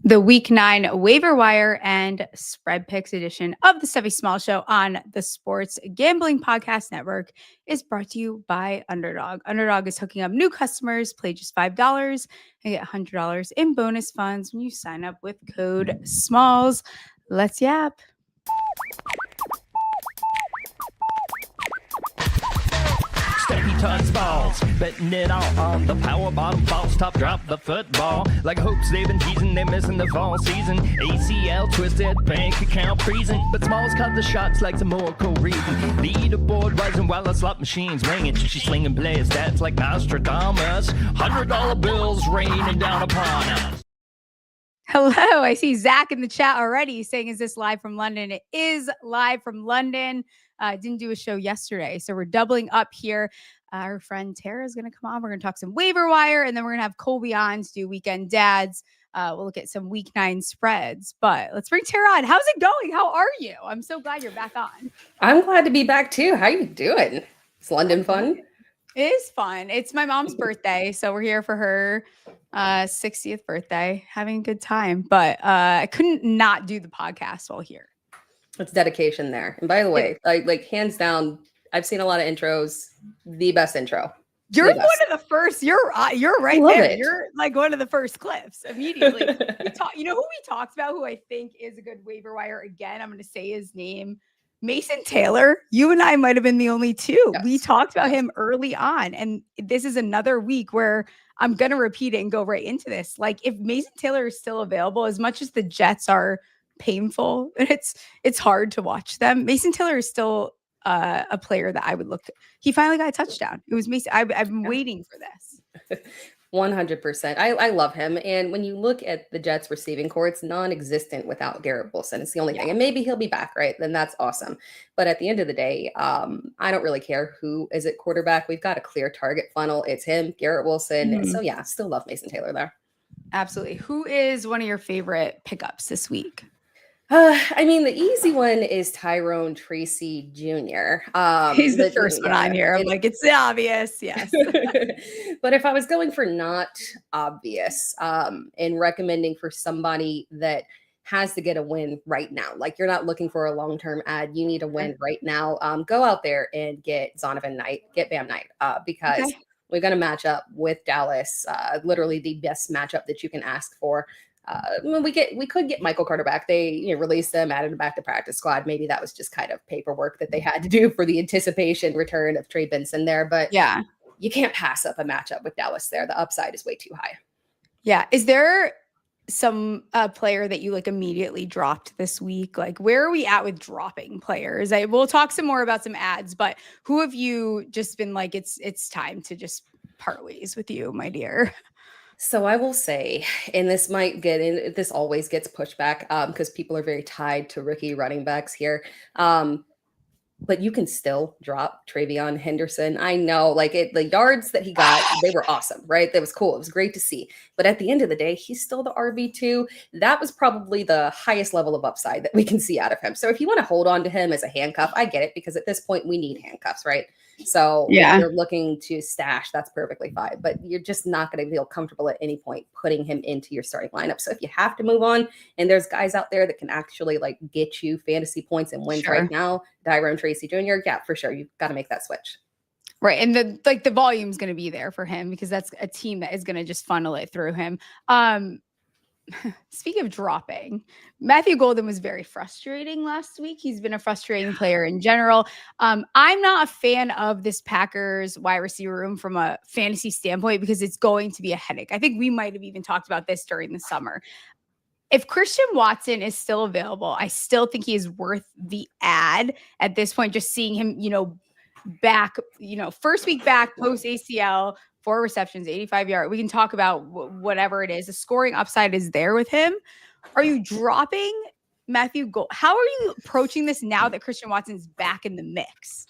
The Week 9 waiver wire and spread picks edition of the Stephie Smalls Show on the Sports Gambling Podcast Network is brought to you by Underdog. Underdog is hooking up new customers. Play just $5 and get $100 in bonus funds when you sign up with code SMALLS. Let's yap. Stephie touch balls, betting it all on the power bottom false top drop the football. Like hopes they've been teasing, they're missing the fall season. ACL twisted, bank account freezing, but Smalls cut the shots like some more cool reason. Leaderboard rising while the slot machine's ringing. She's slinging player stats like Nostradamus. $100 bills raining down upon us. Hello, I see Zach in the chat already saying, is this live from London? It is live from London. Didn't do a show yesterday, so we're doubling up here. Our friend Tara is going to come on. We're going to talk some waiver wire, and then we're going to have Colby on to do Weekend Dads. We'll look at some Week 9 spreads, but let's bring Tara on. How's it going? How are you? I'm so glad you're back on. I'm glad to be back too. How you doing? Is London fun? It is fun. It's my mom's birthday, so we're here for her 60th birthday, having a good time. But I couldn't not do the podcast while here. It's dedication there. And by the way, like hands down, I've seen a lot of intros. The best intro. You're one of the first. You're right there. It. You're like one of the first clips immediately. You know who we talked about? Who I think is a good waiver wire again. I'm going to say his name. Mason Taylor. You and I might have been the only two. Yes. We talked about him early on, and this is another week where I'm going to repeat it and go right into this. Like if Mason Taylor is still available, as much as the Jets are painful and it's hard to watch them, Mason Taylor is still a player that I would look to. He finally got a touchdown. It was Mason. I've been waiting for this. 100%. I love him. And when you look at the Jets receiving core, it's non-existent without Garrett Wilson. It's the only thing. And maybe he'll be back, right? Then that's awesome. But at the end of the day, I don't really care who is at quarterback. We've got a clear target funnel. It's him, Garrett Wilson. Mm-hmm. So yeah, still love Mason Taylor there. Absolutely. Who is one of your favorite pickups this week? I mean, the easy one is Tyron Tracy Jr. He's the first one on here. I'm like, it's the obvious. Yes. But if I was going for not obvious and recommending for somebody that has to get a win right now, like you're not looking for a long-term ad, you need a win right now, go out there and get Zonovan Knight, get Bam Knight, because we're going to match up with Dallas, literally the best matchup that you can ask for. We could get Michael Carter back. They released them, added him back to practice squad. Maybe that was just kind of paperwork that they had to do for the anticipation return of Trey Benson there. But yeah, you can't pass up a matchup with Dallas there. The upside is way too high. Yeah. Is there some player that you like immediately dropped this week? Like where are we at with dropping players? We'll talk some more about some ads, but who have you just been like, it's time to just part ways with you, my dear? So I will say, and this always gets pushed back because people are very tied to rookie running backs here. But you can still drop Travion Henderson. I know, the yards that he got, they were awesome, right? That was cool. It was great to see. But at the end of the day, he's still the RB2. That was probably the highest level of upside that we can see out of him. So if you want to hold on to him as a handcuff, I get it, because at this point we need handcuffs, right? So if you're looking to stash, that's perfectly fine. But you're just not going to feel comfortable at any point putting him into your starting lineup. So if you have to move on, and there's guys out there that can actually get you fantasy points and wins right now, Tyron Tracy Jr., yeah, for sure. You've got to make that switch. Right. And the volume is going to be there for him because that's a team that is going to just funnel it through him. Speaking of dropping, Matthew Golden was very frustrating last week. He's been a frustrating player in general. I'm not a fan of this Packers wide receiver room from a fantasy standpoint because it's going to be a headache. I think we might have even talked about this during the summer. If Christian Watson is still available, I still think he is worth the ad at this point, just seeing him, back, first week back post ACL, 4 receptions, 85 yards. We can talk about whatever it is. The scoring upside is there with him. Are you dropping Matthew Gold? How are you approaching this now that Christian Watson's back in the mix?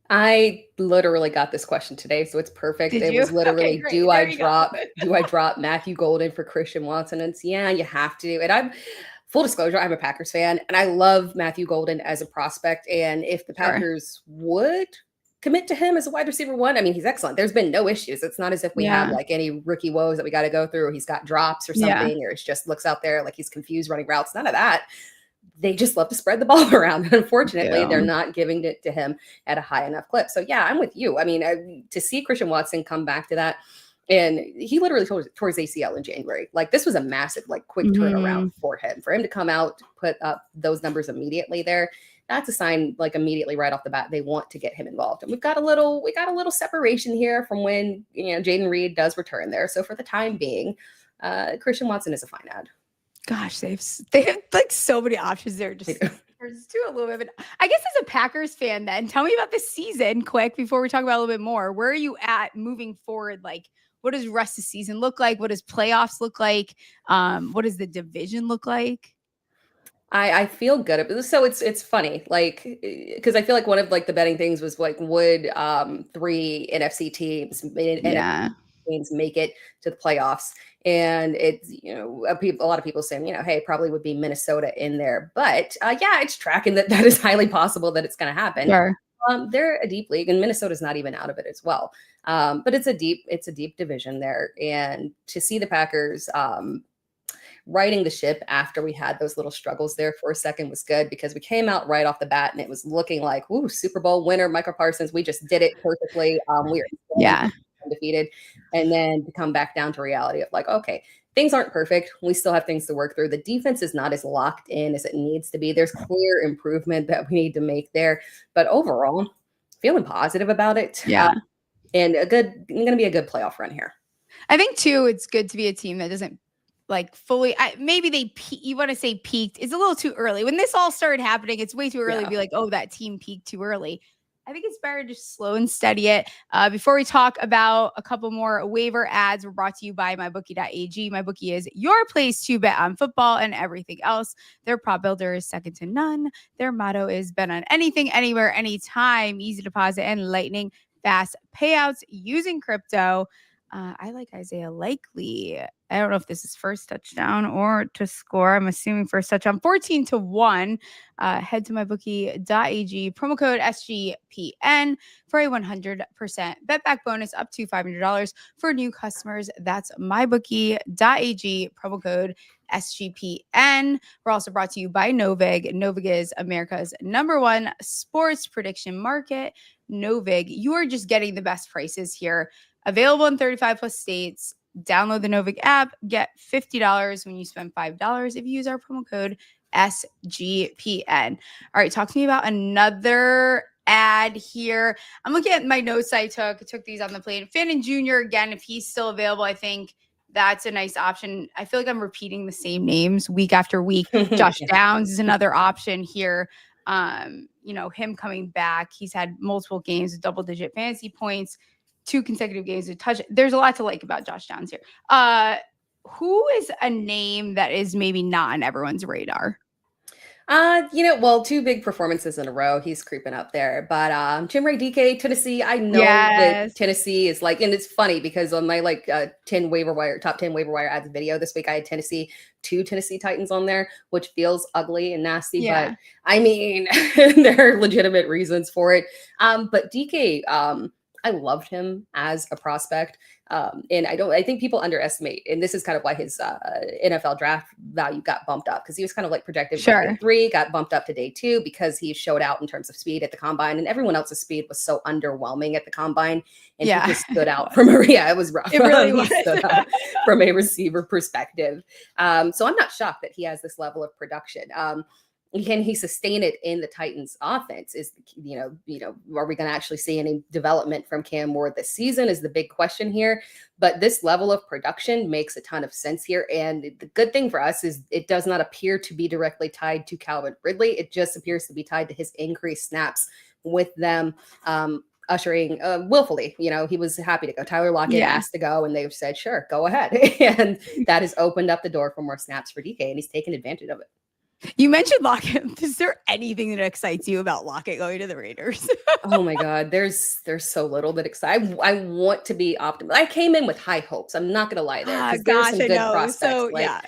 I literally got this question today, so it's perfect. It was literally, do I drop Matthew Golden for Christian Watson? And it's, yeah, you have to. And I'm full disclosure, I'm a Packers fan, and I love Matthew Golden as a prospect. And if the Packers would commit to him as a wide receiver 1. I mean, he's excellent. There's been no issues. It's not as if we have like any rookie woes that we got to go through, or he's got drops or something, or it just looks out there like he's confused running routes. None of that. They just love to spread the ball around. And unfortunately, they're not giving it to him at a high enough clip. So yeah, I'm with you. I mean, to see Christian Watson come back to that, and he literally tore his ACL in January. Like, this was a massive, like, quick turnaround for him to come out, put up those numbers immediately there. That's a sign, like, immediately right off the bat, they want to get him involved. And we got a little separation here from when, Jaden Reed does return there. So for the time being, Christian Watson is a fine ad. Gosh, they have like so many options there. Just do a little bit. I guess as a Packers fan, then tell me about this season quick before we talk about a little bit more. Where are you at moving forward? Like, what does the rest of the season look like? What does playoffs look like? What does the division look like? I feel good about this. So it's funny, like, because I feel like one of like the betting things was like, would 3 NFC teams make it to the playoffs? And it's, a lot of people saying, hey, probably would be Minnesota in there. But it's tracking that is highly possible that it's going to happen. Sure. They're a deep league, and Minnesota's not even out of it as well. But it's a deep division there. And to see the Packers riding the ship after we had those little struggles there for a second was good, because we came out right off the bat and it was looking like, ooh, Super Bowl winner, Michael Parsons. We just did it perfectly. We are undefeated. And then to come back down to reality of like, okay, things aren't perfect. We still have things to work through. The defense is not as locked in as it needs to be. There's clear improvement that we need to make there. But overall, feeling positive about it. Yeah. And going to be a good playoff run here. I think too, it's good to be a team that doesn't like fully, maybe you want to say peaked. It's a little too early. When this all started happening, it's way too early to be like, oh, that team peaked too early. I think it's better to just slow and steady it. Before we talk about a couple more waiver ads, we're brought to you by mybookie.ag. MyBookie is your place to bet on football and everything else. Their prop builder is second to none. Their motto is bet on anything, anywhere, anytime. Easy deposit and lightning fast payouts using crypto. I like Isaiah Likely. I don't know if this is first touchdown or to score. I'm assuming first touchdown. 14-1. Head to mybookie.ag. Promo code SGPN for a 100% bet back bonus up to $500 for new customers. That's mybookie.ag. Promo code SGPN. We're also brought to you by Novig. Novig is America's #1 sports prediction market. Novig, you are just getting the best prices here. Available in 35 plus states. Download the Novig app. Get $50 when you spend $5 if you use our promo code SGPN. All right, talk to me about another ad here. I'm looking at my notes I took these on the plane. Fannin Jr., again, if he's still available, I think that's a nice option. I feel like I'm repeating the same names week after week. Josh Downs is another option here. Him coming back. He's had multiple games with double-digit fantasy points. 2 consecutive games to touch. There's a lot to like about Josh Downs here. Who is a name that is maybe not on everyone's radar? 2 big performances in a row. He's creeping up there. But Tim Radke, Tennessee, I know that Tennessee is like, and it's funny because on my top 10 waiver wire ads video this week, I had 2 Tennessee Titans on there, which feels ugly and nasty. Yeah. But I mean, there are legitimate reasons for it. But DK, I loved him as a prospect. And I think people underestimate, and this is kind of why his NFL draft value got bumped up, because he was kind of like projected day 3, got bumped up to day 2 because he showed out in terms of speed at the combine, and everyone else's speed was so underwhelming at the combine. And he just stood out from it was rough. It really was. Stood out from a receiver perspective. So I'm not shocked that he has this level of production. Can he sustain it in the Titans offense? Is, are we going to actually see any development from Cam Ward this season is the big question here. But this level of production makes a ton of sense here. And the good thing for us is it does not appear to be directly tied to Calvin Ridley. It just appears to be tied to his increased snaps with them. Ushering willfully, he was happy to go. Tyler Lockett asked to go, and they've said, sure, go ahead. And that has opened up the door for more snaps for DK, and he's taken advantage of it. You mentioned Lockett. Is there anything that excites you about Lockett going to the Raiders? Oh my God, there's so little that excites. I want to be optimistic. I came in with high hopes. I'm not gonna lie there because there's Gosh, some I good know. prospects So like yeah.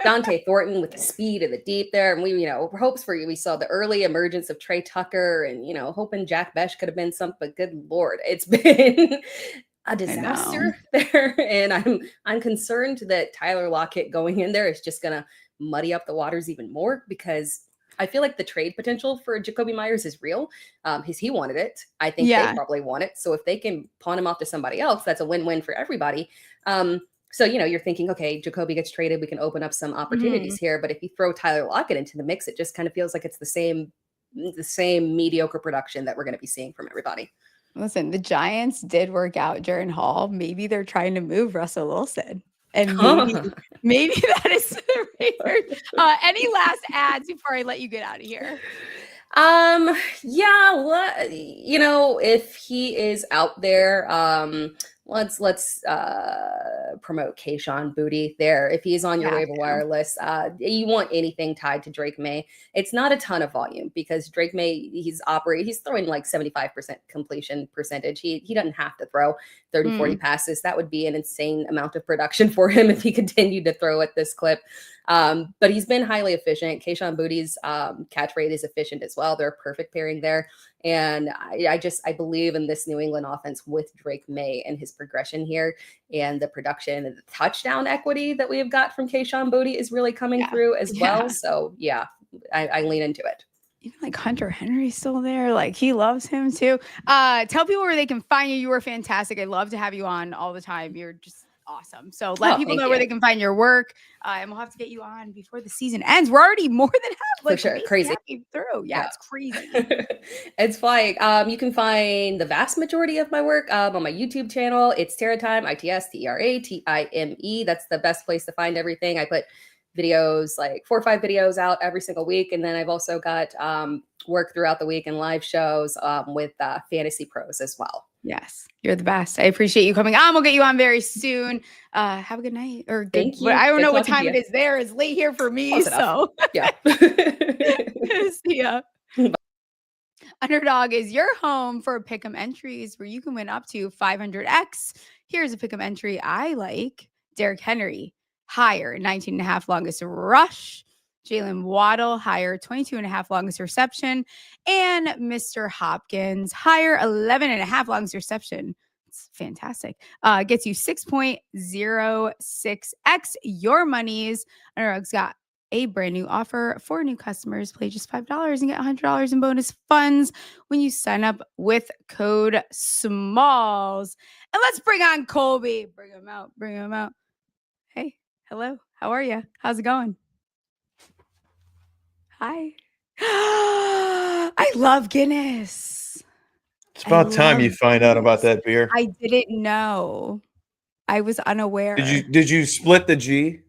Dante Thornton with the speed and the deep there, and hopes for you. We saw the early emergence of Trey Tucker, and hoping Jack Besh could have been something. But good Lord, it's been a disaster there, and I'm concerned that Tyler Lockett going in there is just gonna muddy up the waters even more because I feel like the trade potential for Jakobi Meyers is real. He wanted it. I think they probably want it. So if they can pawn him off to somebody else, that's a win-win for everybody. So you're thinking, okay, Jakobi gets traded, we can open up some opportunities here. But if you throw Tyler Lockett into the mix, it just kind of feels like it's the same mediocre production that we're going to be seeing from everybody. Listen, the Giants did work out Jaren Hall. Maybe they're trying to move Russell Wilson. And maybe that is the Raiders. Any last ads before I let you get out of here? If he is out there, let's promote Kayshon Boutte there. If he's on your waiver wire list, you want anything tied to Drake Maye. It's not a ton of volume because Drake Maye, he's throwing like 75% completion percentage. He doesn't have to throw 30, 40 passes. That would be an insane amount of production for him if he continued to throw at this clip. But he's been highly efficient. Kayshon Boutte's catch rate is efficient as well. They're a perfect pairing there. And I believe in this New England offense with Drake Maye and his progression here, and the production and the touchdown equity that we have got from Kayshon Boutte is really coming through as well. So I lean into it. Even like Hunter Henry's still there. Like he loves him too. Tell people where they can find you. You were fantastic. I'd love to have you on all the time. You're just awesome. So let people know where they can find your work. And we'll have to get you on before the season ends. We're already more than half. For sure. Crazy. Through. Yeah, it's crazy. It's flying. You can find the vast majority of my work on my YouTube channel. It's Tera Time, ITSTERATIME. That's the best place to find everything. I put videos, like 4 or 5 videos out every single week. And then I've also got work throughout the week and live shows with Fantasy Pros as well. Yes, you're the best. I appreciate you coming on. We'll get you on very soon. Have a good night or good. Thank you. I don't know what time it is there. It's late here for me. So yeah. See ya. Underdog is your home for pick'em entries where you can win up to 500x. Here's a pick'em entry I like. Derrick Henry, higher 19.5 longest rush. Jalen Waddle, higher 22.5 longest reception. And Mr. Hopkins, higher 11.5 longest reception. It's fantastic. Gets you 6.06x your monies. Underdog's got a brand new offer for new customers. Play just $5 and get $100 in bonus funds when you sign up with code SMALLS. And let's bring on Colby. Bring him out. Hey, hello. How are you? How's it going? Hi. I love Guinness. It's about time you find out about that beer. I didn't know. I was unaware. Did you split the G?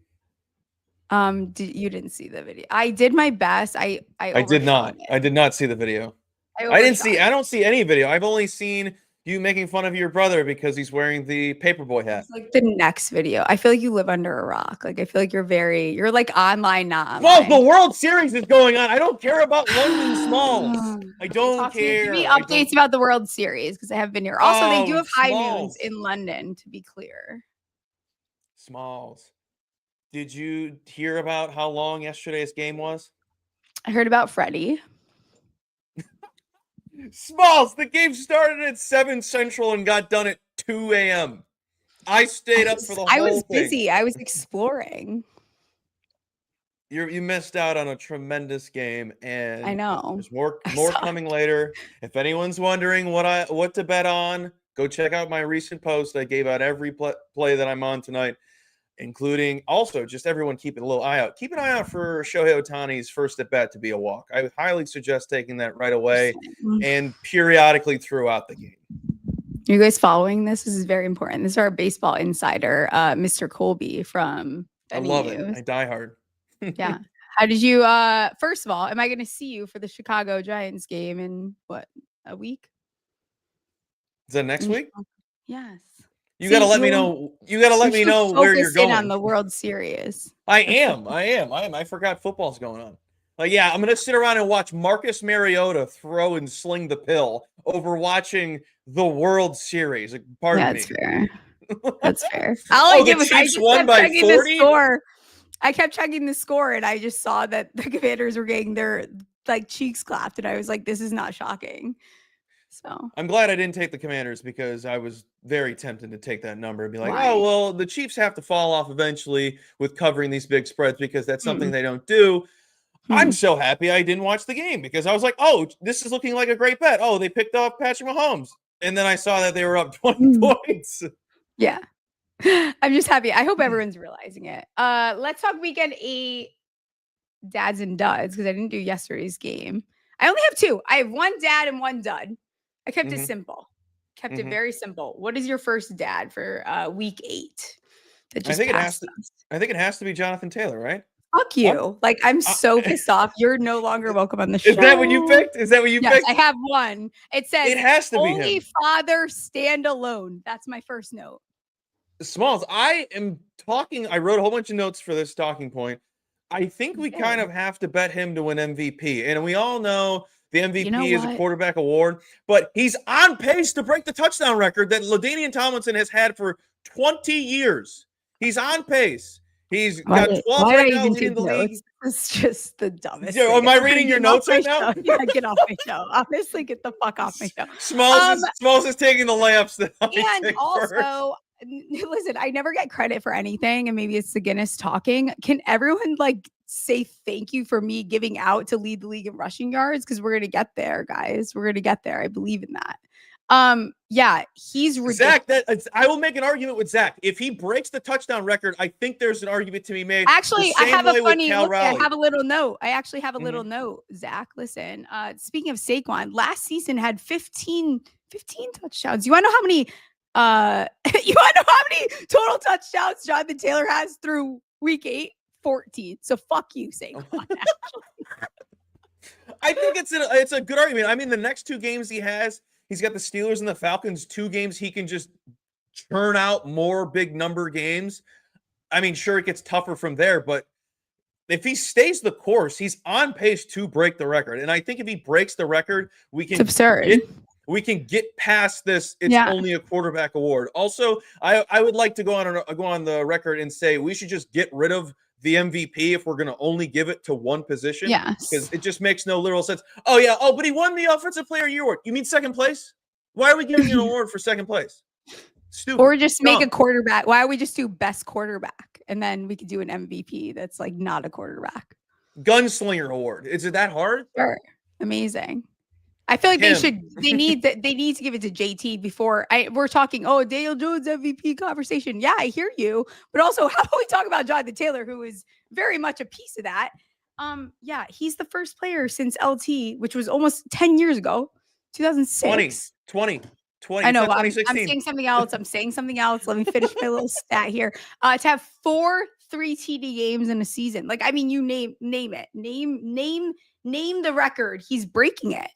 You didn't see the video. I did my best. I did not. I did not see the video. I don't see any video. I've only seen you making fun of your brother because he's wearing the paperboy hat. It's like the next video. I feel like you live under a rock. Like I feel like you're like online, not online. Well, the World Series is going on. I don't care about London Smalls. I don't care. Give me updates about the World Series because I have been here. Also, they do have high noons in London, to be clear. Smalls. Did you hear about how long yesterday's game was? I heard about Freddie. Smalls, the game started at 7 Central and got done at 2 a.m. I stayed up for the whole thing. I was busy. I was exploring. You missed out on a tremendous game, and I know. There's more coming later. If anyone's wondering what to bet on, go check out my recent post. I gave out every play that I'm on tonight, including also just everyone keeping a little eye out. Keep an eye out for Shohei Ohtani's first at bat to be a walk. I would highly suggest taking that right away and periodically throughout the game. Are you guys following this? This is very important. This is our baseball insider, Mr. Colby from I love it. I die hard. Yeah. How did you, first of all, am I going to see you for the Chicago Giants game in a week? Is that next week? Yes. You got to let me know. You got to let me know where you're going on the World Series. I am. I forgot football's going on. Like, yeah, I'm going to sit around and watch Marcus Mariota throw and sling the pill over watching the World Series. Like, pardon me. That's fair. That's fair. All I did was I Chiefs just won kept by checking 40? the score. I kept checking the score, and I just saw that the Commanders were getting their like cheeks clapped, and I was like, "This is not shocking." So I'm glad I didn't take the Commanders because I was very tempted to take that number and be like, Why? "Oh well, the Chiefs have to fall off eventually with covering these big spreads because that's something they don't do." I'm so happy I didn't watch the game because I was like, "Oh, this is looking like a great bet." Oh, they picked up Patrick Mahomes, and then I saw that they were up 20 points. Yeah. I'm just happy. I hope everyone's realizing it. Let's talk weekend 8 dads and duds because I didn't do yesterday's game. I only have 2. I have 1 dad and 1 dud. I kept it simple. Kept it very simple. What is your first dad for week 8? That just I think it has to be Jonathan Taylor, right? Fuck you. Like, I'm so pissed off. You're no longer welcome on the show. Is that what you picked? Is that what you Yes, picked? I have 1. It says it has to be only him. father stand alone. That's my first note. Smalls, I am talking. I wrote a whole bunch of notes for this talking point. I think we kind of have to bet him to win MVP. And we all know the MVP is a quarterback award, but he's on pace to break the touchdown record that LaDainian Tomlinson has had for 20 years. He's on pace. He's got 12 right now leading the league. It's just the dumbest. Yeah, am I reading your notes right now? Yeah, get off my show. Honestly, get the fuck off my show. Smalls is taking the layups that and also, listen, I never get credit for anything, and maybe it's the Guinness talking. Can everyone like say thank you for me giving out to lead the league in rushing yards? Because we're gonna get there, guys. We're gonna get there. I believe in that. Yeah, he's ridiculous. Zach, I will make an argument with Zach. If he breaks the touchdown record, I think there's an argument to be made. Actually, I have a funny look. I have a little note. I actually have a little note, Zach. Listen, speaking of Saquon, last season had 15 touchdowns. You want to know how many total touchdowns Jonathan Taylor has through week 8? 14. So fuck you, Saquon. I think it's a good argument. I mean, the next 2 games he has, he's got the Steelers and the Falcons, 2 games he can just churn out more big number games. I mean, sure, it gets tougher from there, but if he stays the course, he's on pace to break the record. And I think if he breaks the record, it's absurd. We can get past this. It's only a quarterback award. Also, I would like to go on the record and say we should just get rid of the MVP if we're going to only give it to one position. Yes. Because it just makes no literal sense. Oh, yeah. Oh, but he won the Offensive Player of the Year award. You mean second place? Why are we giving an award for second place? Stupid. Or just make a quarterback. Why don't we just do best quarterback? And then we could do an MVP that's like not a quarterback. Gunslinger award. Is it that hard? Sure. Amazing. I feel like they need to give it to JT before we're talking, Daniel Jones MVP conversation. Yeah, I hear you. But also, how about we talk about Jonathan Taylor, who is very much a piece of that? Yeah, he's the first player since LT, which was almost 10 years ago, 2006. 20. I know. I'm saying something else. Let me finish my little stat here. To have 4 3 TD games in a season. Like, I mean, you name it. Name the record. He's breaking it.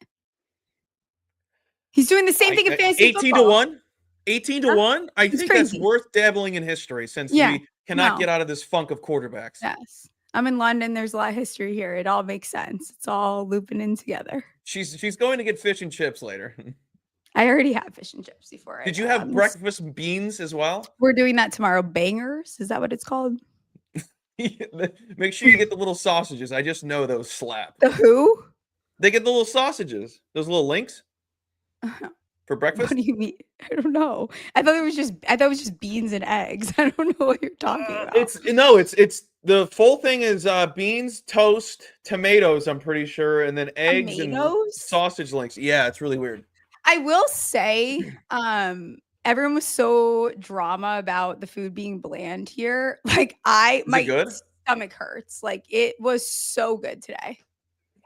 He's doing the same thing in fantasy 18 football. to 1. 18 to 1. I think crazy. That's worth dabbling in history since we cannot get out of this funk of quarterbacks. Yes. I'm in London. There's a lot of history here. It all makes sense. It's all looping in together. She's going to get fish and chips later. I already have fish and chips before. Did you have breakfast beans as well? We're doing that tomorrow. Bangers. Is that what it's called? Make sure you get the little sausages. I just know those slap. The who? They get the little sausages. Those little links. For breakfast? What do you mean? I don't know. I thought it was just beans and eggs. I don't know what you're talking about. It's the full thing is beans, toast, tomatoes, I'm pretty sure, and then eggs and sausage links. Yeah, it's really weird. I will say, everyone was so drama about the food being bland here. Like my stomach hurts. Like it was so good today.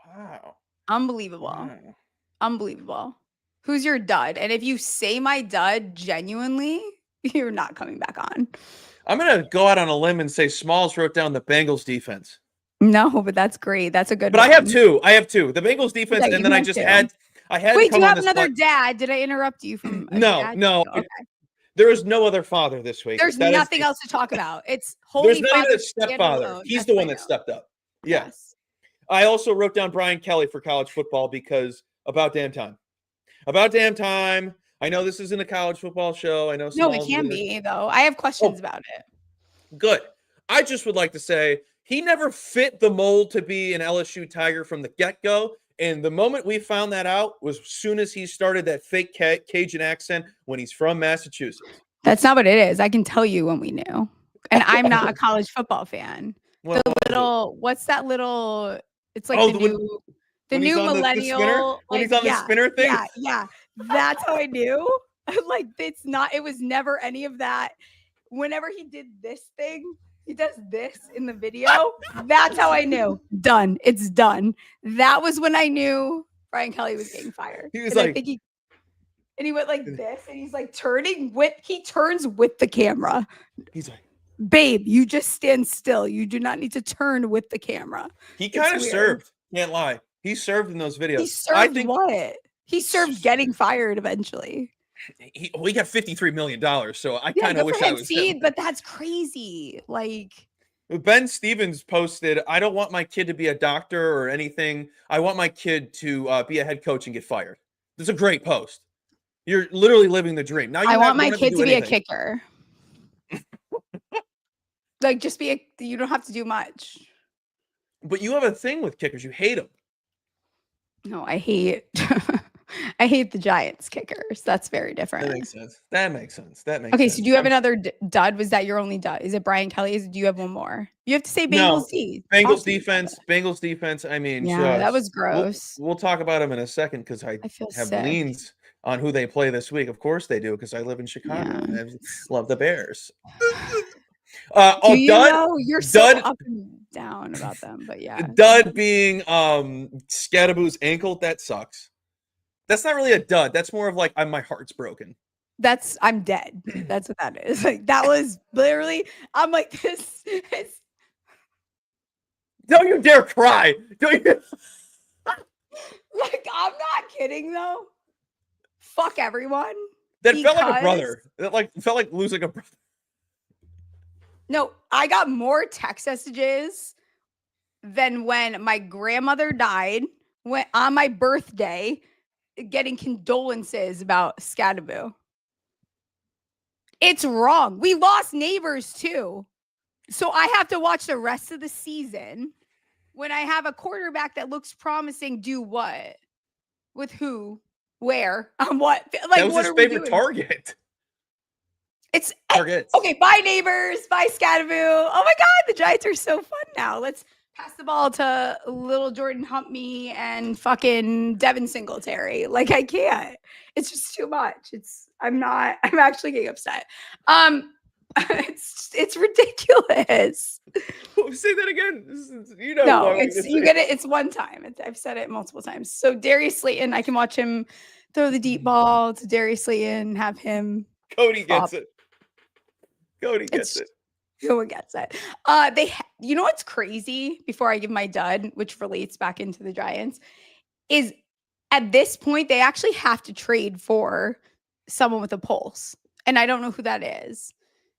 Wow. Unbelievable. Wow. Unbelievable. Who's your dud? And if you say my dud genuinely, you're not coming back on. I'm going to go out on a limb and say Smalls wrote down the Bengals defense. No, but that's great. That's a good one. But I have two. The Bengals defense, and then I had Wait, do you have another dad? Did I interrupt you from No. Okay. There is no other father this week. There's nothing else to talk about. It's holy There's not even a stepfather. He's the one that stepped up. Yes. I also wrote down Brian Kelly for college football because about damn time. About damn time. I know this isn't a college football show. I know No, we Smalls can is. be, though. I have questions about it. Good. I just would like to say he never fit the mold to be an LSU Tiger from the get-go. And the moment we found that out was as soon as he started that fake Cajun accent when he's from Massachusetts. That's not what it is. I can tell you when we knew. And I'm not a college football fan. Well, What's that little, it's like when new he's on the millennial. spinner? When he's on the spinner thing? Yeah. That's how I knew. Like, it was never any of that. Whenever he did this thing, he does this in the video. That's how I knew. Done. It's done. That was when I knew Brian Kelly was getting fired. He was and like, he went like this, and he's like he turns with the camera. He's like, babe, you just stand still. You do not need to turn with the camera. He kind of served. Can't lie. He served in those videos. He served what? He served getting fired eventually. We got $53 million, so I kind of wish I was him. But that's crazy. Like, Ben Stevens posted, I don't want my kid to be a doctor or anything. I want my kid to be a head coach and get fired. It's a great post. You're literally living the dream. Now I want my kid to be a kicker. Like, just you don't have to do much. But you have a thing with kickers. You hate them. No, I hate I hate the Giants kickers. That's very different. That makes sense. Okay, so do you have another dud? Was that your only dud? Is it Brian Kelly? Do you have one more? You have to say Bengals Bengals defense. Bengals defense. I mean, yeah, that was gross. We'll talk about them in a second because I have leans on who they play this week. Of course they do because I live in Chicago. Yeah. I love the Bears. You're so up and down about them, but yeah. Dud being Scadaboo's ankle, that sucks. That's not really a dud. That's more of like my heart's broken. I'm dead. That's what that is. Like, that was literally, I'm like, this is. Don't you dare cry. Don't you? Like, I'm not kidding though. Fuck everyone. That felt like a brother. That felt like losing a brother. No, I got more text messages than when my grandmother died on my birthday, getting condolences about Scadaboo. It's wrong. We lost neighbors too. So I have to watch the rest of the season when I have a quarterback that looks promising. Do what? With who? Where? On what? Like, that was his favorite target. It's targets. Okay, bye neighbors, bye Scadaboo. Oh my God, the Giants are so fun now. Let's pass the ball to little Jordan Humphrey and fucking Devin Singletary. Like, I can't. It's just too much. I'm actually getting upset. It's ridiculous. Say that again. No, it's one time. I've said it multiple times. So Darius Slayton, I can watch him throw the deep ball to Darius Slayton, have him. Cody gets it. Cody gets it. No one gets it. You know what's crazy? Before I give my dud, which relates back into the Giants, is at this point they actually have to trade for someone with a pulse, and I don't know who that is.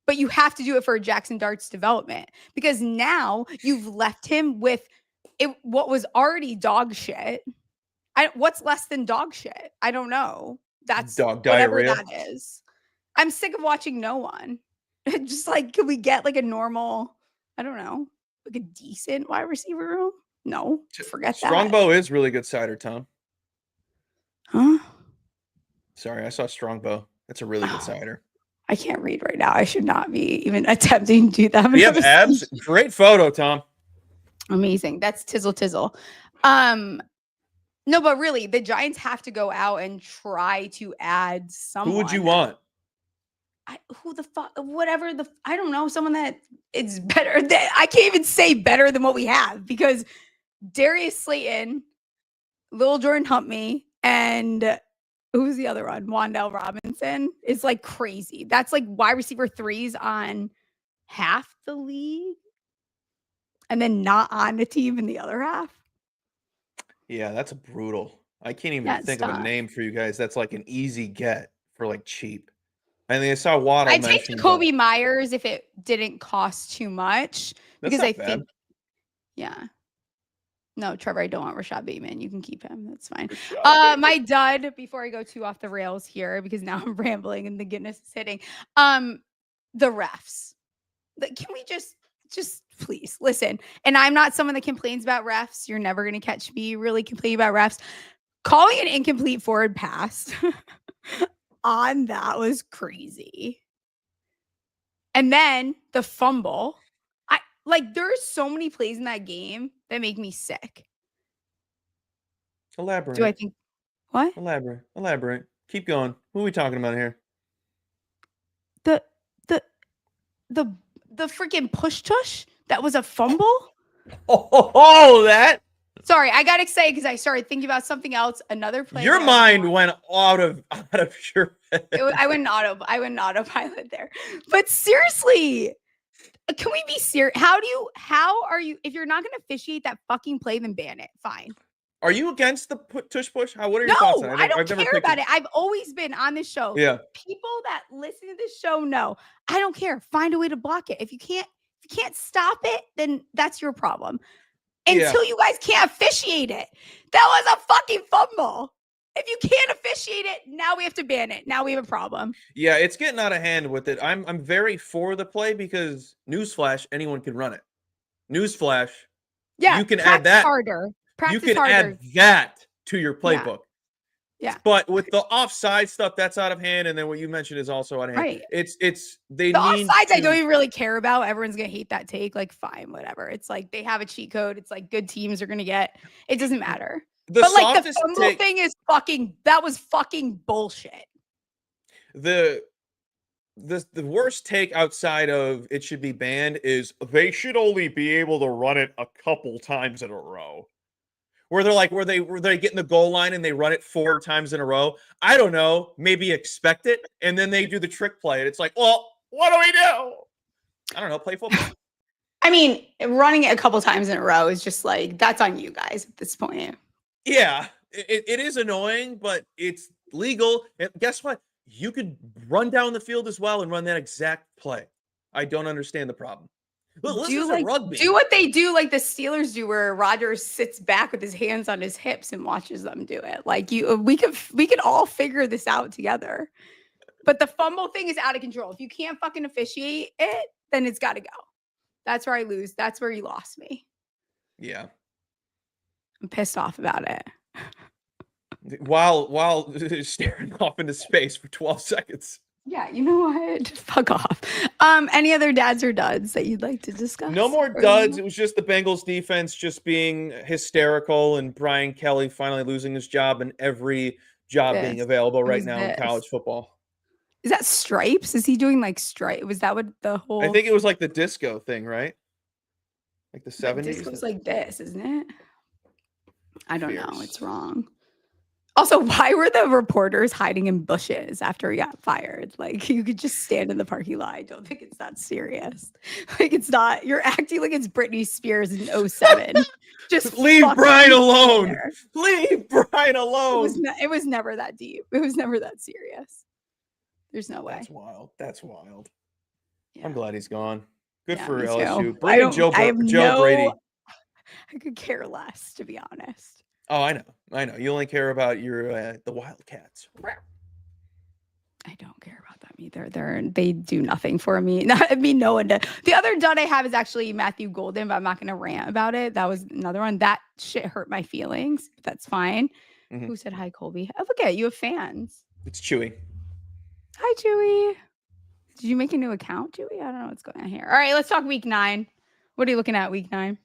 But you have to do it for Jaxson Dart's development because now you've left him with what was already dog shit. What's less than dog shit? I don't know. That's dog whatever diarrhea. That is. I'm sick of watching no one. Just like, can we get like a normal, I don't know, like a decent wide receiver room? No, forget that. Strongbow is really good cider, Tom. Huh? Sorry, I saw Strongbow. That's a really good cider. I can't read right now. I should not be even attempting to do that. We have abs. Great photo, Tom. Amazing. That's tizzle. No, but really, the Giants have to go out and try to add someone. Who would you want? Who the fuck? Whatever I don't know. Someone that is better. I can't even say better than what we have because Darius Slayton, Lil Jordan Humphrey, and who's the other one? Wan'Dale Robinson is like crazy. That's like wide receiver 3s on half the league and then not on the team in the other half. Yeah, that's brutal. I can't even think of a name for you guys. That's like an easy get for like cheap. I mean, I saw Waddle. I'd take Colby Myers if it didn't cost too much because I think, yeah. No, Trevor, I don't want Rashad Bateman. You can keep him. That's fine. Bateman. My dud, before I go too off the rails here, because now I'm rambling and the goodness is hitting. The refs. Can we just please listen? And I'm not someone that complains about refs. You're never going to catch me really complaining about refs. Calling an incomplete forward pass on that was crazy. And then the fumble. There's so many plays in that game that make me sick. Elaborate. Do I think what? Elaborate. Keep going. Who are we talking about here? The freaking push tush that was a fumble. That. Sorry, I got excited because I started thinking about something else. Another play. Your mind went out of your head. I went autopilot there. But seriously, can we be serious? How are you? If you're not going to officiate that fucking play, then ban it. Fine. Are you against the tush push? What are your thoughts on it? I don't care about it. I've always been on this show. Yeah. People that listen to this show know I don't care. Find a way to block it. If you can't stop it, then that's your problem. Until you guys can't officiate it. That was a fucking fumble. If you can't officiate it, now we have to ban it. Now we have a problem. Yeah, it's getting out of hand with it. I'm very for the play because newsflash, anyone can run it. Newsflash. Yeah, you can add that harder. You can add that to your playbook. Yeah. But with the offside stuff, that's out of hand. And then what you mentioned is also out of hand. Right. The offsides I don't even really care about. Everyone's gonna hate that take. Like, fine, whatever. It's like they have a cheat code. It's like good teams are gonna get. It doesn't matter. But like the fumble thing is that was fucking bullshit. The worst take outside of it should be banned is they should only be able to run it a couple times in a row. Where they're like, where they get in the goal line and they run it 4 times in a row. I don't know, maybe expect it, and then they do the trick play. And it's like, well, what do we do? I don't know, play football. I mean, running it a couple times in a row is just like, that's on you guys at this point. Yeah, it is annoying, but it's legal. And guess what? You could run down the field as well and run that exact play. I don't understand the problem. Look, rugby. Do what they do, like the Steelers do, where Rodgers sits back with his hands on his hips and watches them do it. Like we could all figure this out together. But the fumble thing is out of control. If you can't fucking officiate it, then it's got to go. That's where I lose. That's where you lost me. Yeah, I'm pissed off about it. While staring off into space for 12 seconds. Yeah, you know what? Just fuck off. Any other dads or duds that you'd like to discuss? No more duds. It was just the Bengals defense just being hysterical and Brian Kelly finally losing his job and every job being available right now in college football. Is that Stripes? Is he doing like Stripe? Was that what the whole... I think it was like the disco thing, right? Like the 70s? Disco's like this, isn't it? I don't know. It's wrong. Also, why were the reporters hiding in bushes after he got fired? Like, you could just stand in the parking lot. I don't think it's that serious. Like, it's not. You're acting like it's Britney Spears in 07. Just leave Brian alone. Leave Brian alone. It was never that deep. It was never that serious. There's no way. That's wild. Yeah. I'm glad he's gone. Good for LSU. Bring in Joe Brady. I could care less, to be honest. Oh, I know. You only care about your the Wildcats. I don't care about them either. They do nothing for me. No one does. The other dud I have is actually Matthew Golden, but I'm not going to rant about it. That was another one. That shit hurt my feelings. That's fine. Mm-hmm. Who said hi, Colby? Oh, look at you have fans. It's Chewy. Hi, Chewy. Did you make a new account, Chewy? I don't know what's going on here. All right, let's talk week 9. What are you looking at week 9?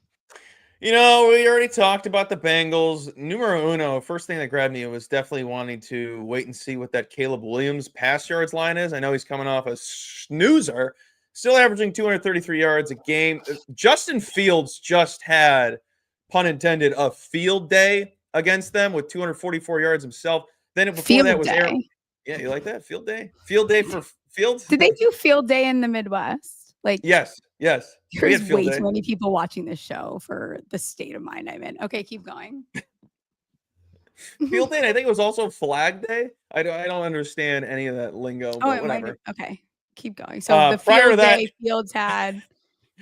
You know, we already talked about the Bengals. Numero uno, first thing that grabbed me was definitely wanting to wait and see what that Caleb Williams pass yards line is. I know he's coming off a snoozer, still averaging 233 yards a game. Justin Fields just had, pun intended, a field day against them with 244 yards himself. Then before field that was Aaron. Yeah, you like that? Field day? Field day for Fields? Did they do field day in the Midwest? Like Yes. There's way too many people watching this show for the state of mind I'm in. Okay, keep going. Field day, I think it was also Flag Day. I don't understand any of that lingo. Oh, but whatever. Okay, keep going. So the field day Fields had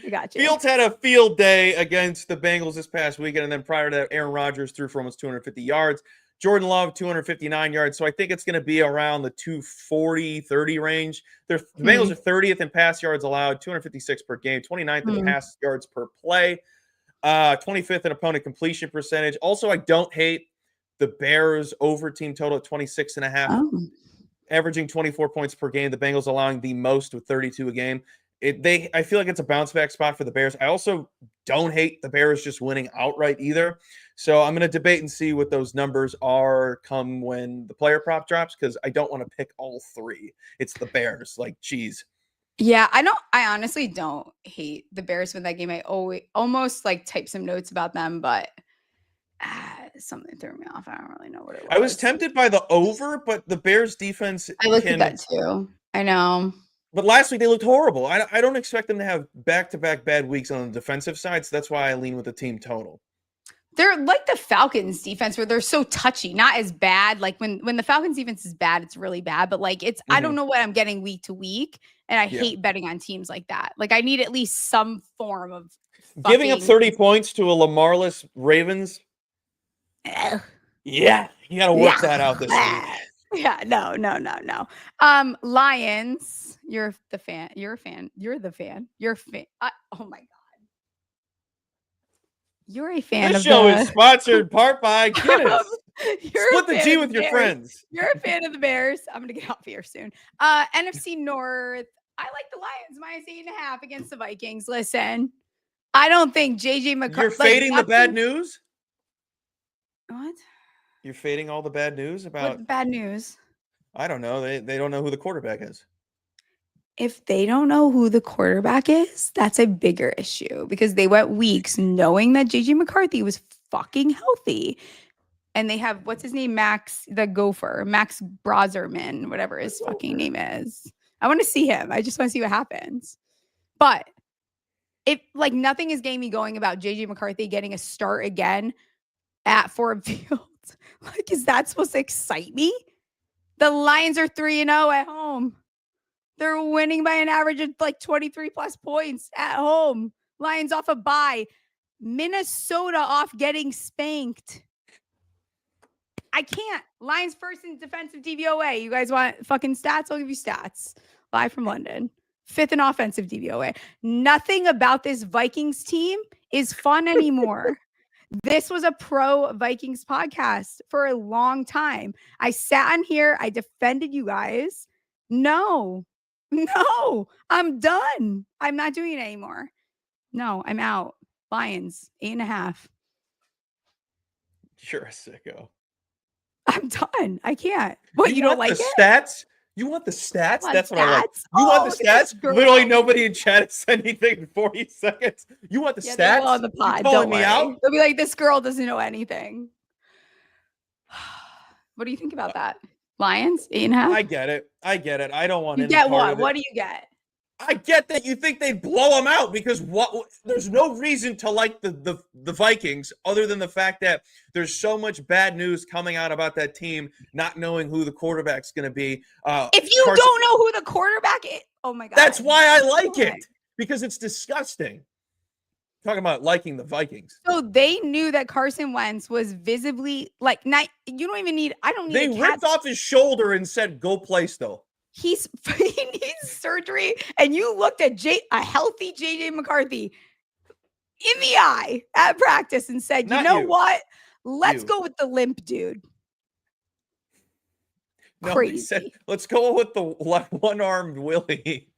I got you. Fields had a field day against the Bengals this past weekend, and then prior to that, Aaron Rodgers threw for almost 250 yards. Jordan Love, 259 yards. So I think it's going to be around the 240-30 range. The Bengals are 30th in pass yards allowed, 256 per game, 29th in pass yards per play, 25th in opponent completion percentage. Also, I don't hate the Bears over team total at 26.5, averaging 24 points per game. The Bengals allowing the most with 32 a game. I feel like it's a bounce back spot for the Bears. I also don't hate the Bears just winning outright either. So I'm going to debate and see what those numbers are come when the player prop drops, because I don't want to pick all three. It's the Bears, like, geez. Yeah, I honestly don't hate the Bears win that game. I almost like typed some notes about them, but something threw me off. I don't really know what it was. I was tempted by the over, but the Bears defense. I looked at that too. I know. But last week they looked horrible. I don't expect them to have back-to-back bad weeks on the defensive side, so that's why I lean with the team total. They're like the Falcons defense where they're so touchy, not as bad. Like when the Falcons defense is bad, it's really bad. But like I don't know what I'm getting week to week. And I hate betting on teams like that. Like I need at least some form of giving up 30 points to a Lamarless Ravens. Yeah, you got to work that out this week. Yeah, no. Lions, you're the fan. You're a fan. You're the fan. You're a fan. Oh my God. You're a fan this of show is sponsored part by Guinness. Split the G with your Bears. friends. You're a fan of the Bears. I'm going to get off here soon. NFC North. I like the Lions -8.5 against the Vikings. Listen, I don't think JJ McCarthy. You're fading the bad news? What? You're fading all the bad news about what bad news? I don't know. They don't know who the quarterback is. If they don't know who the quarterback is, that's a bigger issue because they went weeks knowing that JJ McCarthy was fucking healthy. And they have, what's his name? Max, the gopher, Max Brozerman, whatever his fucking name is. I want to see him. I just want to see what happens. But if like nothing is getting me going about JJ McCarthy getting a start again at Ford Field, like, is that supposed to excite me? The Lions are 3-0 at home. They're winning by an average of like 23 plus points at home. Lions off a bye. Minnesota off getting spanked. I can't. Lions first in defensive DVOA. You guys want fucking stats? I'll give you stats. Live from London. 5th in offensive DVOA. Nothing about this Vikings team is fun anymore. This was a pro Vikings podcast for a long time. I sat on here. I defended you guys. No, I'm done. I'm not doing it anymore. No, I'm out. Lions, 8.5. You're a sicko. I'm done. I can't. What, you don't like it? Stats? You want the stats? That's what I like. You want the stats? Literally nobody in chat has said anything in 40 seconds. You want the stats? On the pod. You calling me out? They'll be like, this girl doesn't know anything. What do you think about that? Lions, 8.5? I get it. I don't want you any get part what? of it. What do you get? I get that you think they'd blow them out because there's no reason to like the Vikings other than the fact that there's so much bad news coming out about that team not knowing who the quarterback's going to be. If you don't know who the quarterback is, oh my God. That's why I like it, because it's disgusting. Talking about liking the Vikings. So they knew that Carson Wentz was visibly like, you don't even need, I don't need They ripped off his shoulder and said, go play still. He needs surgery, and you looked at a healthy JJ McCarthy in the eye at practice and said, you know what? Let's go with the limp dude. No, Crazy. Said, let's go with the one-armed Willie.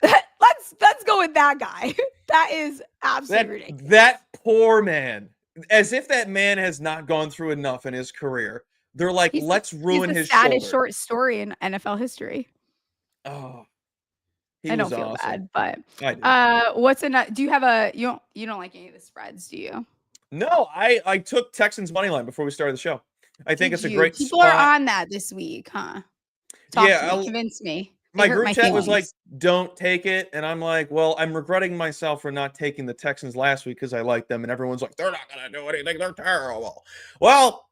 Let's go with that guy. That is absolutely ridiculous. That poor man, as if that man has not gone through enough in his career. They're like, let's ruin his shoulder. Saddest short story in NFL history. Oh, I don't feel bad, but I do. What's enough? Do you have you don't like any of the spreads, do you? No, I took Texans money line before we started the show. I think it's a great People spot. are on that this week, huh? Convince me. My group chat was like, don't take it. And I'm like, well, I'm regretting myself for not taking the Texans last week because I like them. And everyone's like, they're not going to do anything. They're terrible. Well,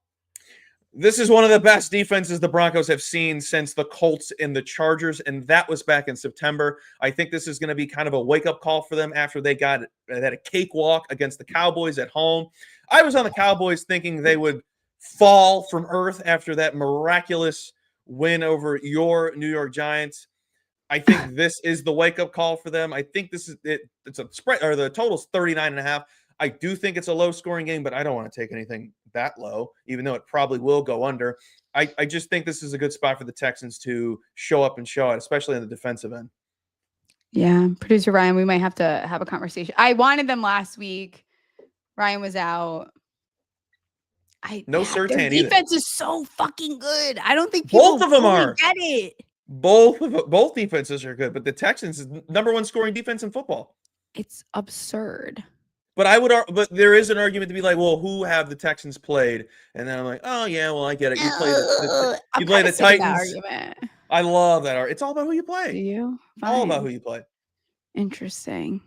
This is one of the best defenses the Broncos have seen since the Colts and the Chargers, and that was back in September. I think this is going to be kind of a wake-up call for them after they had a cakewalk against the Cowboys at home. I was on the Cowboys thinking they would fall from earth after that miraculous win over your New York Giants. I think this is the wake-up call for them. I think this is it. It's a spread, or the total's 39.5. I do think it's a low-scoring game, but I don't want to take anything that low, even though it probably will go under. I just think this is a good spot for the Texans to show up and show out, especially on the defensive end. Yeah, producer Ryan, we might have to have a conversation. I wanted them last week. Ryan was out. No their Surtain defense either. is so fucking good. I don't think people Both of them are. get it. Both defenses are good, but the Texans is number one scoring defense in football. It's absurd. But there is an argument to be like, well, who have the Texans played? And then I'm like, oh yeah, well I get it. You play the Titans. I love that argument. It's all about who you play. Do you? Fine. All about who you play. Interesting.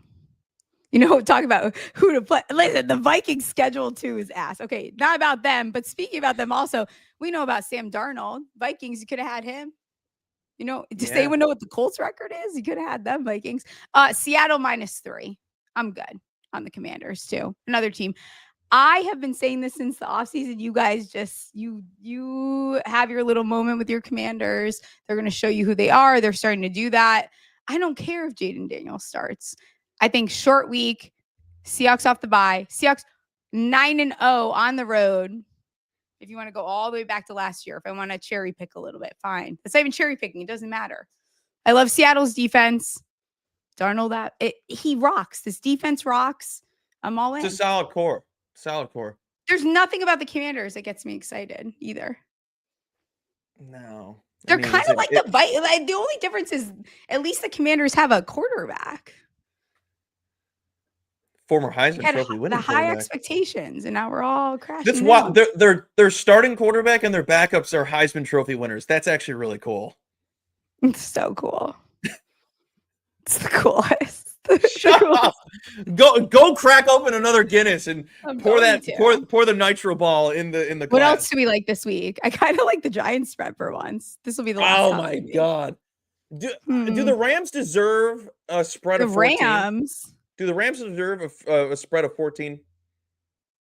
Talk about who to play. Listen, the Vikings schedule too is ass. Okay, not about them, but speaking about them also, we know about Sam Darnold. Vikings, you could have had him. Does anyone know what the Colts record is? You could have had them Vikings. Seattle -3. I'm good on the Commanders too. Another team. I have been saying this since the offseason. You guys just, you have your little moment with your Commanders. They're going to show you who they are. They're starting to do that. I don't care if Jaden Daniels starts. I think short week, Seahawks off the bye. Seahawks 9-0 on the road. If you want to go all the way back to last year, if I want to cherry pick a little bit, fine. It's not even cherry picking. It doesn't matter. I love Seattle's defense. Darnold, he rocks. This defense rocks. I'm all in. It's a solid core. Solid core. There's nothing about the Commanders that gets me excited either. No. They're kind of like the Vikings. The only difference is at least the Commanders have a quarterback. Former Heisman Trophy winning. The high expectations, and now we're all crashing. That's why their starting quarterback and their backups are Heisman Trophy winners. That's actually really cool. It's so cool. It's the coolest. Shut up. Go crack open another Guinness and pour the nitro ball in the glass. What else do we like this week? I kind of like the Giants spread for once. This will be the last. Oh my god. Do the Rams deserve a spread of 14? Rams? Do the Rams deserve a spread of 14?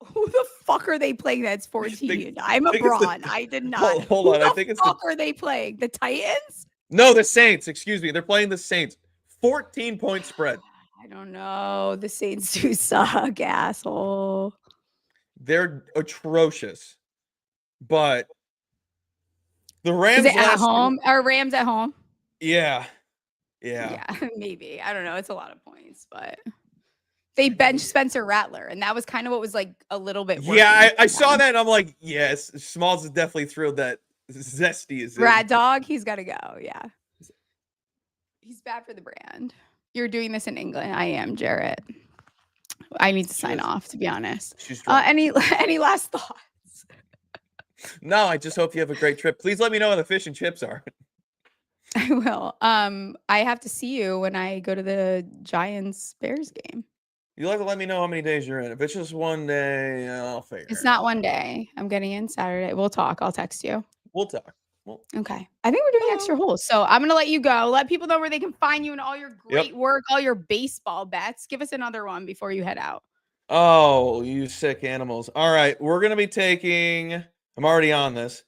Who the fuck are they playing that's 14? I'm abroad. I did not. Hold on. I think it's are they playing? The Titans? No, the Saints. Excuse me. They're playing the Saints. 14-point spread. I don't know. The Saints do suck, asshole. They're atrocious. But the Rams Is it at home? Are Rams at home? Yeah, maybe. I don't know. It's a lot of points, but they benched Spencer Rattler, and that was kind of what was like a little bit. Yeah, I saw that, and I'm like, yes, Smalls is definitely thrilled that Zesty is Rat Dog. He's got to go. Yeah, he's bad for the brand. You're doing this in England. I am, Jarrett. I need to sign off, to be honest. Any last thoughts? No, I just hope you have a great trip. Please let me know where the fish and chips are. I will. I have to see you when I go to the Giants Bears game. You'll have to let me know how many days you're in. If it's just one day, I'll figure it. It's not one day. I'm getting in Saturday. We'll talk. I'll text you. We'll talk. Okay. I think we're doing extra holes. So I'm going to let you go. Let people know where they can find you and all your great work, all your baseball bets. Give us another one before you head out. Oh, you sick animals. All right. We're going to be taking, I'm already on this.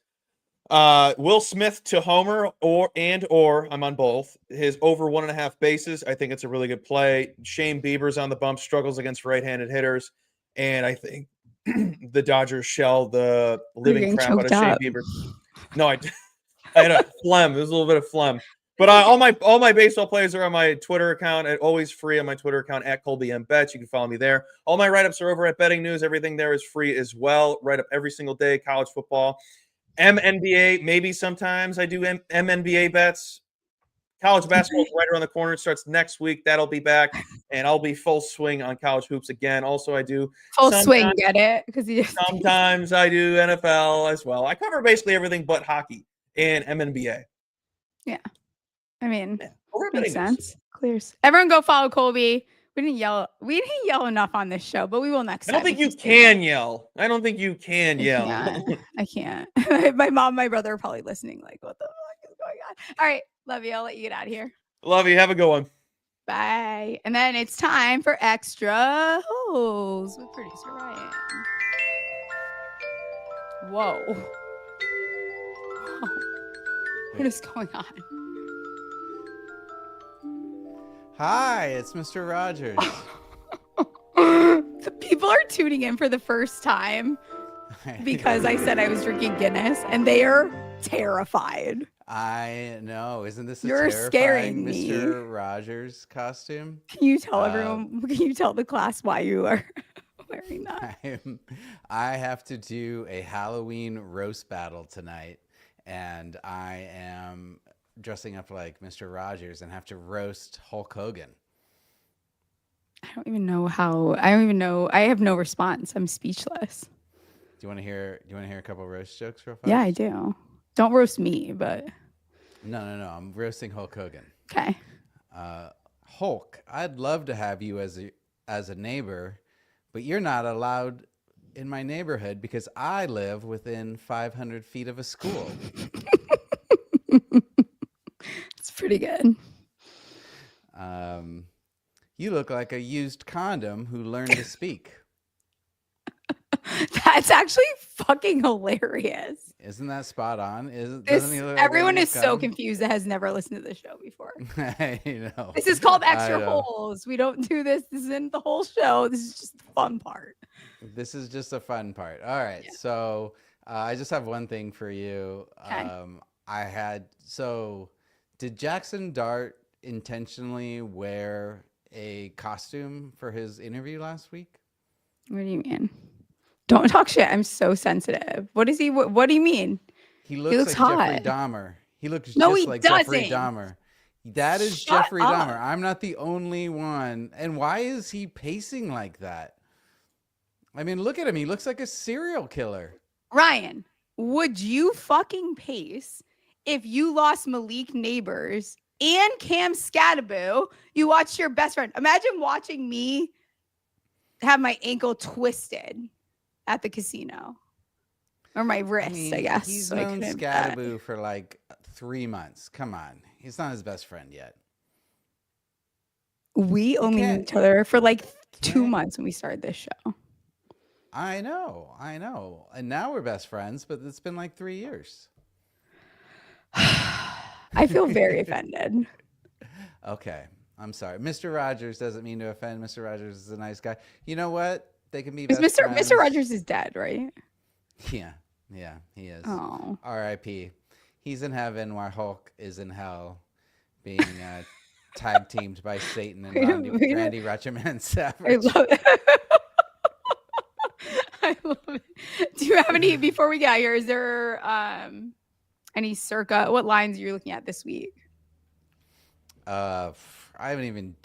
Will Smith to homer or I'm on both. His over 1.5 bases. I think it's a really good play. Shane Bieber's on the bump, struggles against right-handed hitters. And I think the Dodgers shell the living crap out of Shane Bieber. No, I had a phlegm. There's a little bit of phlegm. But all my baseball players are on my Twitter account, at always free on my Twitter account at Colby M Bets. You can follow me there. All my write-ups are over at Betting News. Everything there is free as well. Write up every single day, college football. MNBA, maybe sometimes I do MNBA bets. College basketball is right around the corner. It starts next week. That'll be back, and I'll be full swing on college hoops again. Also, I do full swing. Get it? Because sometimes I do NFL as well. I cover basically everything but hockey and MNBA. Yeah, I mean, makes sense. Clears. Everyone, go follow Colby. We didn't yell enough on this show, but we will next time. I don't think you can yell. I don't think you can yell. I can't. My mom, my brother are probably listening like, what the fuck is going on? All right. Love you. I'll let you get out of here. Love you. Have a good one. Bye. And then it's time for Extra Holes with producer Ryan. Whoa. What is going on? Hi, it's Mr. Rogers. The people are tuning in for the first time because I said I was drinking Guinness, and they are terrified. I know. Isn't this a You're terrifying scaring me. Mr. Rogers costume? Can you tell everyone? Can you tell the class why you are wearing that? I have to do a Halloween roast battle tonight, and I am dressing up like Mr. Rogers and have to roast Hulk Hogan. I don't even know how. I don't even know. I have no response. I'm speechless. Do you want to hear a couple roast jokes real fast? Yeah, I do. Don't roast me, but No. I'm roasting Hulk Hogan. okay. Hulk, I'd love to have you as a neighbor, but you're not allowed in my neighborhood because I live within 500 feet of a school. It's pretty good. You look like a used condom who learned to speak. That's actually fucking hilarious. Isn't that spot on? Everyone is so confused that has never listened to the show before. You know. This is called Extra Holes. We don't do this. This isn't the whole show. This is just the fun part. This is just a fun part. All right. Yeah. So I just have one thing for you. Okay. Did Jaxson Dart intentionally wear a costume for his interview last week? What do you mean? Don't talk shit. I'm so sensitive. What is he? What do you mean? He looks like hot. Jeffrey Dahmer. He looks no, just he like doesn't. Jeffrey Dahmer. That is Shut Jeffrey up. Dahmer. I'm not the only one. And why is he pacing like that? I mean, look at him. He looks like a serial killer. Ryan, would you fucking pace if you lost Malik Neighbors and Cam Scattaboo? You watched your best friend. Imagine watching me have my ankle twisted at the casino. Or my wrist, I guess. He's so known Scattaboo for like 3 months. Come on. He's not his best friend yet. We only knew each other for like 2 months when we started this show. I know. And now we're best friends, but it's been like 3 years. I feel very offended. Okay. I'm sorry. Mr. Rogers doesn't mean to offend. Mr. Rogers is a nice guy. You know what? They can be best friends. Mr. Rogers is dead, right? Yeah, he is. Oh. R.I.P. He's in heaven while Hulk is in hell, being tag teamed by Satan and Randy Rutschman Savage. I love it. I love it. Do you have any, before we get out here, is there any Circa? What lines are you looking at this week? I haven't even.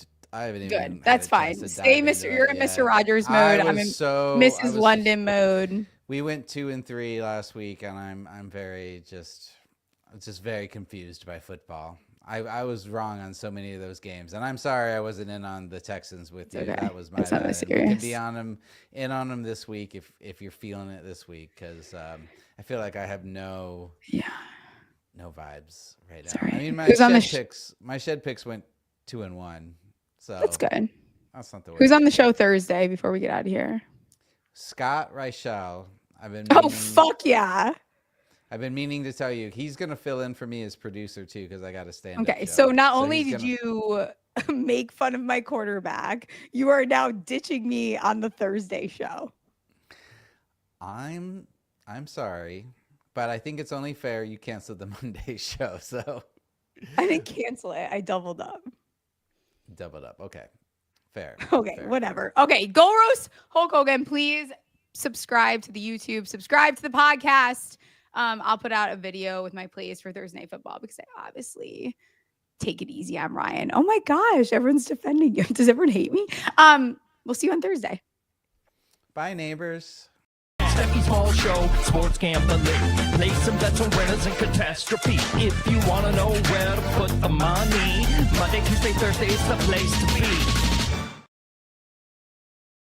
Good. That's fine. Stay, You're in Mr. Rogers mode. I'm in Mrs. London mode. We went 2-3 last week, and I'm very just very confused by football. I was wrong on so many of those games, and I'm sorry I wasn't in on the Texans with you. Okay. That was my bad. You can be in on them this week if you're feeling it this week, because I feel like I have no vibes right now. Sorry. I mean, my shed picks went 2-1. So that's good. That's not the way. Who's on the show Thursday before we get out of here? Scott Reichel. Fuck yeah. I've been meaning to tell you he's gonna fill in for me as producer too, because I got to stand. Okay, so not only did you make fun of my quarterback, you are now ditching me on the Thursday show. I'm sorry, but I think it's only fair you canceled the Monday show. So I didn't cancel it. I doubled up. Okay. Fair. Okay, fair. Whatever. Okay, go roast Hulk Hogan. Please subscribe to the YouTube. Subscribe to the podcast. I'll put out a video with my plays for Thursday Night Football because I obviously take it easy. I'm Ryan. Oh my gosh, everyone's defending you. Does everyone hate me? We'll see you on Thursday. Bye, neighbors. Stephie Smalls Show, sports gambling. Play some bets on winners and catastrophe. If you want to know where to put the money, Monday, Tuesday, Thursday is the place to be.